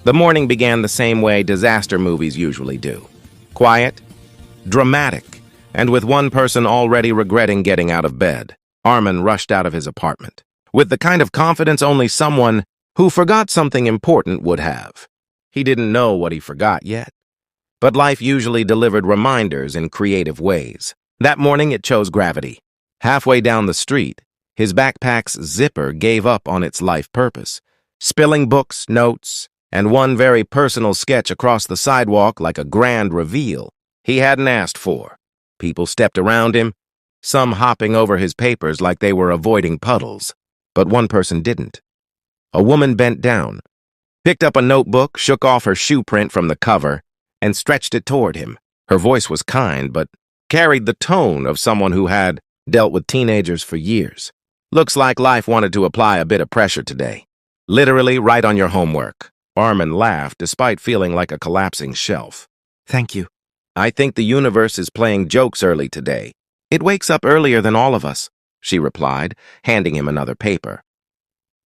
The morning began the same way disaster movies usually do. Quiet, dramatic, and with one person already regretting getting out of bed. Armin rushed out of his apartment, with the kind of confidence only someone who forgot something important would have. He didn't know what he forgot yet, but life usually delivered reminders in creative ways. That morning it chose gravity. Halfway down the street, his backpack's zipper gave up on its life purpose, spilling books, notes, and one very personal sketch across the sidewalk like a grand reveal he hadn't asked for. People stepped around him, some hopping over his papers like they were avoiding puddles. But one person didn't. A woman bent down, picked up a notebook, shook off her shoe print from the cover, and stretched it toward him. Her voice was kind, but carried the tone of someone who had dealt with teenagers for years. Looks like life wanted to apply a bit of pressure today. Literally right on your homework. Armin laughed despite feeling like a collapsing shelf. Thank you. I think the universe is playing jokes early today. It wakes up earlier than all of us, she replied, handing him another paper.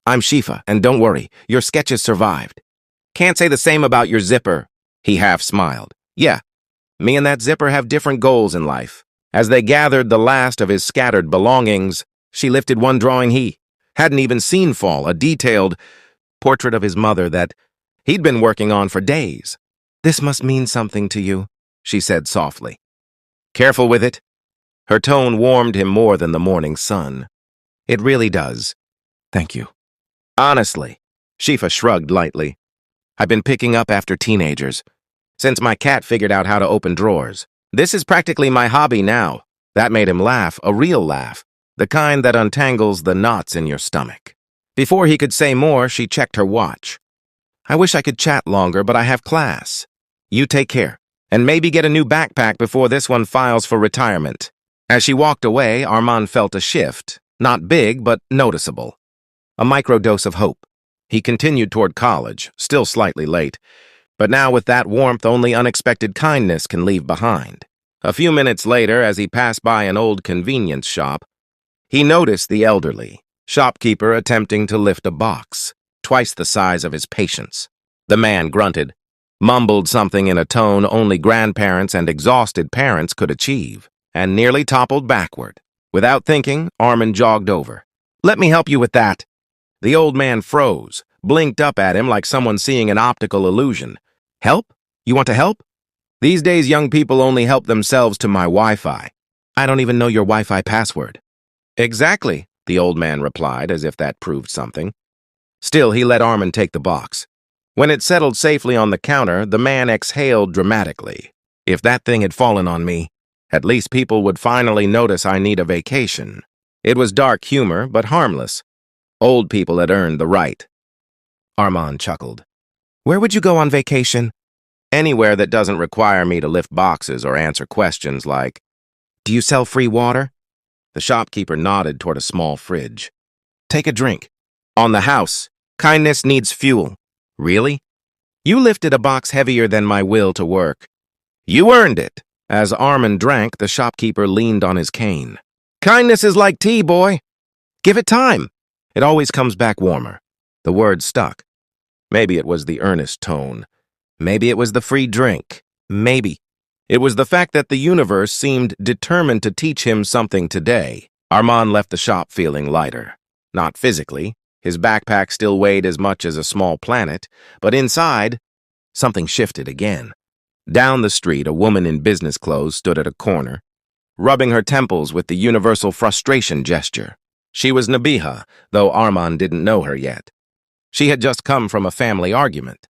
I'm Shifa, and don't worry, your sketches survived. Can't say the same about your zipper, he half smiled. Yeah, me and that zipper have different goals in life. As they gathered the last of his scattered belongings, she lifted one drawing he hadn't even seen fall, a detailed portrait of his mother that he'd been working on for days. This must mean something to you, she said softly. Careful with it. Her tone warmed him more than the morning sun. It really does. Thank you. Honestly, Shifa shrugged lightly. I've been picking up after teenagers, since my cat figured out how to open drawers. This is practically my hobby now. That made him laugh, a real laugh, the kind that untangles the knots in your stomach. Before he could say more, she checked her watch. I wish I could chat longer, but I have class. You take care, and maybe get a new backpack before this one files for retirement. As she walked away, Armin felt a shift, not big, but noticeable. A microdose of hope. He continued toward college, still slightly late, but now with that warmth only unexpected kindness can leave behind. A few minutes later, as he passed by an old convenience shop, he noticed the elderly shopkeeper attempting to lift a box, twice the size of his patience. The man grunted, mumbled something in a tone only grandparents and exhausted parents could achieve, and nearly toppled backward. Without thinking, Armin jogged over. Let me help you with that. The old man froze, blinked up at him like someone seeing an optical illusion. Help? You want to help? These days, young people only help themselves to my Wi-Fi. I don't even know your Wi-Fi password. Exactly, the old man replied, as if that proved something. Still, he let Armin take the box. When it settled safely on the counter, the man exhaled dramatically. If that thing had fallen on me, at least people would finally notice I need a vacation. It was dark humor, but harmless. Old people had earned the right. Armin chuckled. Where would you go on vacation? Anywhere that doesn't require me to lift boxes or answer questions like, do you sell free water? The shopkeeper nodded toward a small fridge. Take a drink. On the house. Kindness needs fuel. Really? You lifted a box heavier than my will to work. You earned it. As Armin drank, the shopkeeper leaned on his cane. Kindness is like tea, boy. Give it time. It always comes back warmer. The word stuck. Maybe it was the earnest tone. Maybe it was the free drink. Maybe. It was the fact that the universe seemed determined to teach him something today. Armin left the shop feeling lighter. Not physically. His backpack still weighed as much as a small planet, but inside, something shifted again. Down the street, a woman in business clothes stood at a corner, rubbing her temples with the universal frustration gesture. She was Nabiha, though Armin didn't know her yet. She had just come from a family argument,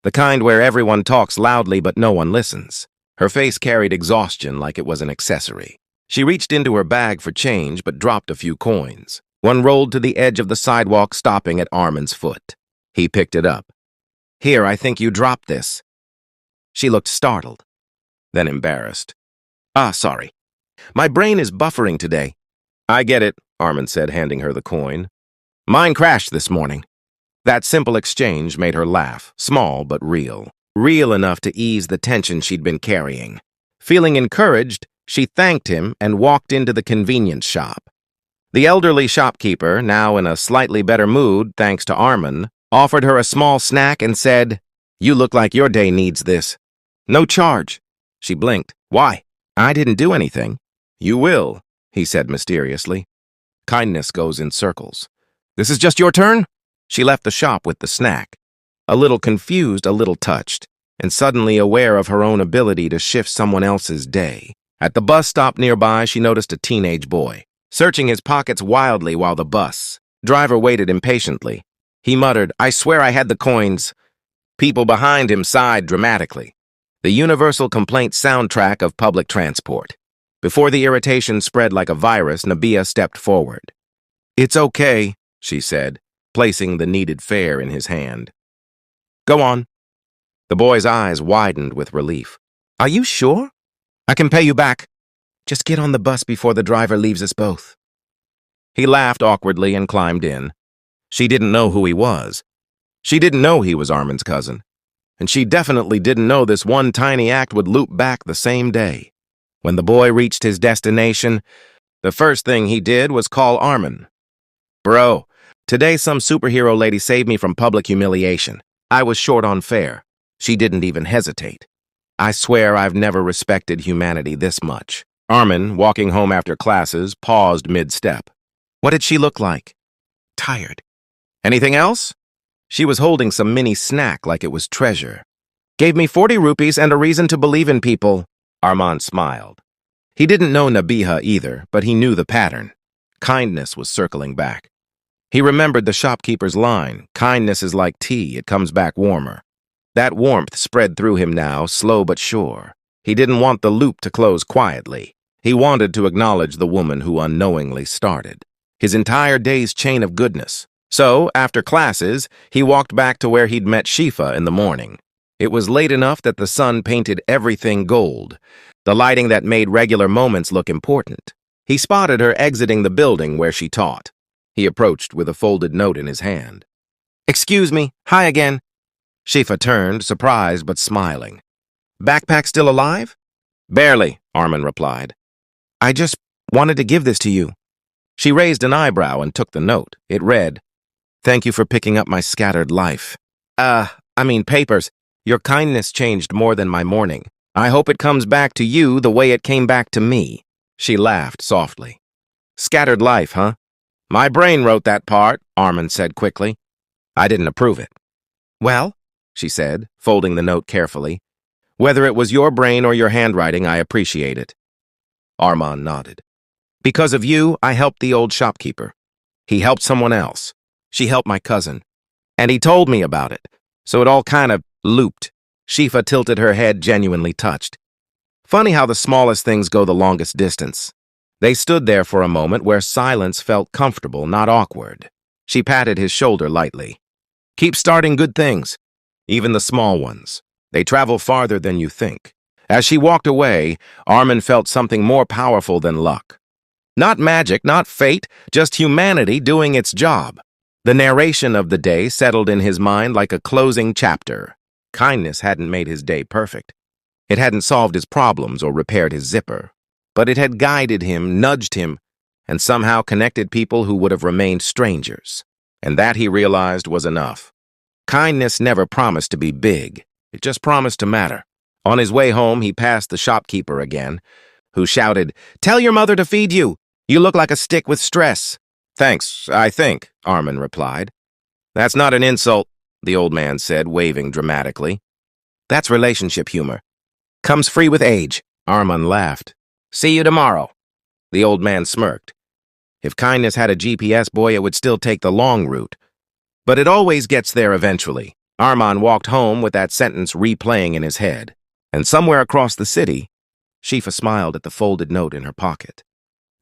the kind where everyone talks loudly but no one listens. Her face carried exhaustion like it was an accessory. She reached into her bag for change but dropped a few coins. One rolled to the edge of the sidewalk, stopping at Armin's foot. He picked it up. Here, I think you dropped this. She looked startled, then embarrassed. Sorry. My brain is buffering today. I get it, Armin said, handing her the coin. Mine crashed this morning. That simple exchange made her laugh, small but real. Real enough to ease the tension she'd been carrying. Feeling encouraged, she thanked him and walked into the convenience shop. The elderly shopkeeper, now in a slightly better mood thanks to Armin, offered her a small snack and said, You look like your day needs this. No charge. She blinked. Why? I didn't do anything. You will, he said mysteriously. Kindness goes in circles. This is just your turn? She left the shop with the snack, a little confused, a little touched, and suddenly aware of her own ability to shift someone else's day. At the bus stop nearby, she noticed a teenage boy, searching his pockets wildly while the bus driver waited impatiently. He muttered, I swear I had the coins. People behind him sighed dramatically. The universal complaint soundtrack of public transport. Before the irritation spread like a virus, Nabia stepped forward. It's okay, she said, placing the needed fare in his hand. Go on. The boy's eyes widened with relief. Are you sure? I can pay you back. Just get on the bus before the driver leaves us both. He laughed awkwardly and climbed in. She didn't know who he was. She didn't know he was Armin's cousin. And she definitely didn't know this one tiny act would loop back the same day. When the boy reached his destination, the first thing he did was call Armin. Bro, today some superhero lady saved me from public humiliation. I was short on fare. She didn't even hesitate. I swear I've never respected humanity this much. Armin, walking home after classes, paused mid-step. What did she look like? Tired. Anything else? She was holding some mini snack like it was treasure. Gave me 40 rupees and a reason to believe in people. Arman smiled. He didn't know Nabiha either, but he knew the pattern. Kindness was circling back. He remembered the shopkeeper's line, kindness is like tea, it comes back warmer. That warmth spread through him now, slow but sure. He didn't want the loop to close quietly. He wanted to acknowledge the woman who unknowingly started his entire day's chain of goodness. So, after classes, he walked back to where he'd met Shifa in the morning. It was late enough that the sun painted everything gold, the lighting that made regular moments look important. He spotted her exiting the building where she taught. He approached with a folded note in his hand. Excuse me, hi again. Shifa turned, surprised but smiling. Backpack still alive? Barely, Armin replied. I just wanted to give this to you. She raised an eyebrow and took the note. It read, Thank you for picking up my scattered life. Papers. Your kindness changed more than my morning. I hope it comes back to you the way it came back to me. She laughed softly. Scattered life, huh? My brain wrote that part, Armin said quickly. I didn't approve it. Well, she said, folding the note carefully, whether it was your brain or your handwriting, I appreciate it. Arman nodded. Because of you, I helped the old shopkeeper. He helped someone else. She helped my cousin. And he told me about it, so it all kind of looped. Shifa tilted her head, genuinely touched. Funny how the smallest things go the longest distance. They stood there for a moment where silence felt comfortable, not awkward. She patted his shoulder lightly. Keep starting good things, even the small ones. They travel farther than you think. As she walked away, Armin felt something more powerful than luck. Not magic, not fate, just humanity doing its job. The narration of the day settled in his mind like a closing chapter. Kindness hadn't made his day perfect. It hadn't solved his problems or repaired his zipper. But it had guided him, nudged him, and somehow connected people who would have remained strangers. And that, he realized, was enough. Kindness never promised to be big. It just promised to matter. On his way home, he passed the shopkeeper again, who shouted, Tell your mother to feed you. You look like a stick with stress. Thanks, I think, Armin replied. That's not an insult, the old man said, waving dramatically. That's relationship humor. Comes free with age. Armin laughed. See you tomorrow. The old man smirked. If kindness had a GPS, boy, it would still take the long route. But it always gets there eventually. Armin walked home with that sentence replaying in his head. And somewhere across the city, Shifa smiled at the folded note in her pocket.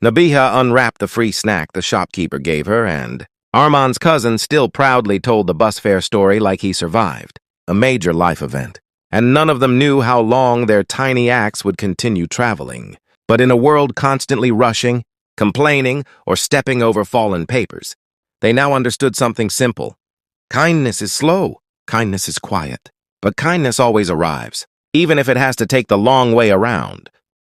Nabiha unwrapped the free snack the shopkeeper gave her, and Arman's cousin still proudly told the bus fare story like he survived, a major life event. And none of them knew how long their tiny acts would continue traveling. But in a world constantly rushing, complaining, or stepping over fallen papers, they now understood something simple. Kindness is slow, kindness is quiet, but kindness always arrives, even if it has to take the long way around.